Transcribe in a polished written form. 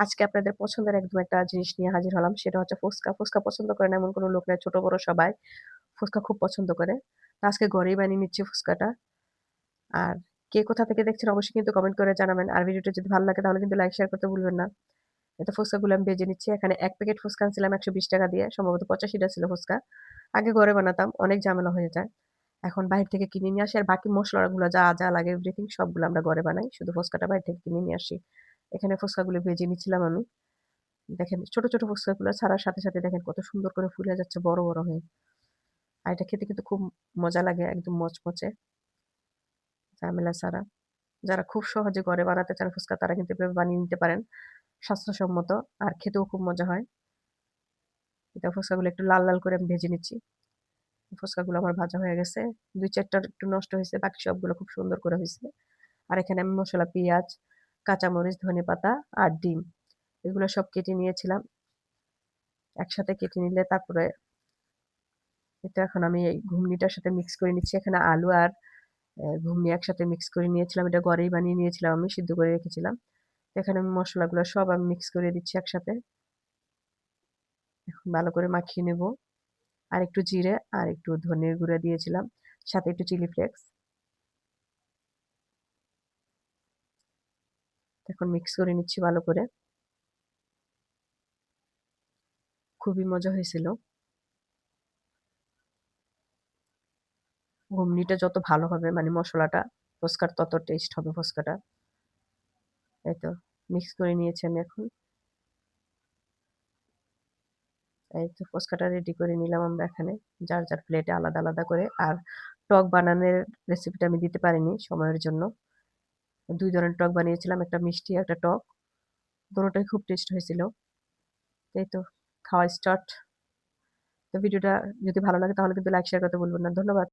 আজকে আপনাদের পছন্দের একদম একটা জিনিস নিয়ে হাজির হলাম। সেটা হচ্ছে ফুচকা। ফুচকা পছন্দ করে না এমন কোনো লোক নাই। ছোট বড় সবাই ফুচকা খুব পছন্দ করে। তো আজকে ঘরেই বানিয়ে নিচ্ছি ফুচকাটা। আর কে কোথা থেকে দেখছেন অবশ্যই কিন্তু কমেন্ট করে জানাবেন। আর ভিডিওটা যদি ভালো লাগে তাহলে কিন্তু লাইক শেয়ার করতে ভুলবেন না। এতো ফুচকাগুলো আমি ভেজে নিচ্ছি। এখানে ১ প্যাকেট ফুচকা আনছিলাম ৳১২০ দিয়ে। সম্ভবত ৮৫ টা ছিল ফুচকা। আগে ঘরে বানাতাম। অনেক ঝামেলা হয়ে যায়। এখন বাহির থেকে কিনে নিয়ে আসি। আর বাকি মসলাগুলো যা লাগে এভরিথিং সবগুলো আমরা ঘরে বানাই। শুধু ফুচকাটা বাইরে থেকে কিনে নিয়ে আসি। এখানে ফুচকাগুলো ভেজে নিচ্ছিলাম আমি। দেখেন ছোট ফুচকাগুলো ছাড়ার সাথে দেখেন কত সুন্দর করে ফুলে যাচ্ছে বড় হয়ে। আর এটা খেতে কিন্তু খুব মজা লাগে একদম মচমচে, ঝামেলা ছাড়া। যারা খুব সহজে ঘরে বানাতে চান ফুচকা তারা কিন্তু এভাবে বানিয়ে নিতে পারেন। স্বাস্থ্যসম্মত আর খেতেও খুব মজা হয়। এটা ফুচকাগুলো একটু লাল করে আমি ভেজে নিচ্ছি। ফুচকাগুলো আমার ভাজা হয়ে গেছে। ২-৪ টা একটু নষ্ট হইছে। বাকি সবগুলো খুব সুন্দর করে হইছে। আর এখানে আমি মসলা, পেঁয়াজ, কাঁচামরিচ, ধনেপাতা আর ডিম এগুলো সব কেটে নিয়েছিলাম। একসাথে কেটে নিলে তারপরে এটা এখন আমি এই ঘুগনিটার সাথে মিক্স করে নিচ্ছি। এখানে আলু আর ঘুগনি একসাথে মিক্স করে নিয়েছিলাম। এটা ঘরেই বানিয়ে নিয়েছিলাম আমি সিদ্ধ করে রেখেছিলাম। এখানে আমি মসলাগুলো সব আমি মিক্স করে দিচ্ছি একসাথে। এখন ভালো করে মাখিয়ে নেব। আর একটু জিরে আর একটু ধনের গুঁড়া দিয়েছিলাম। সাথে একটু চিলি ফ্লেক্স। এখন মিক্স করে নিচ্ছি ভালো করে। খুবই মজা হয়েছিল। ঘুগনিটা যত ভালো হবে মানে মসলাটা ফুচকার তত টেস্ট হবে ফুচকাটা। এই তো মিক্স করে নিয়েছি আমি এখন। এই তো ফুচকাটা রেডি করে নিলাম আমরা এখানে। যার প্লেটে আলাদা করে। আর টক বানানোর রেসিপিটা আমি দিতে পারিনি সময়ের জন্য। ২ ধরনের টক বানিয়েছিলাম। একটা মিষ্টি, একটা টক। দোনোটাই খুব টেস্ট হয়েছিল। এই তো খাওয়া স্টার্ট। তো ভিডিওটা যদি ভালো লাগে তাহলে কিন্তু লাইক শেয়ার করতে ভুলবেন না। ধন্যবাদ।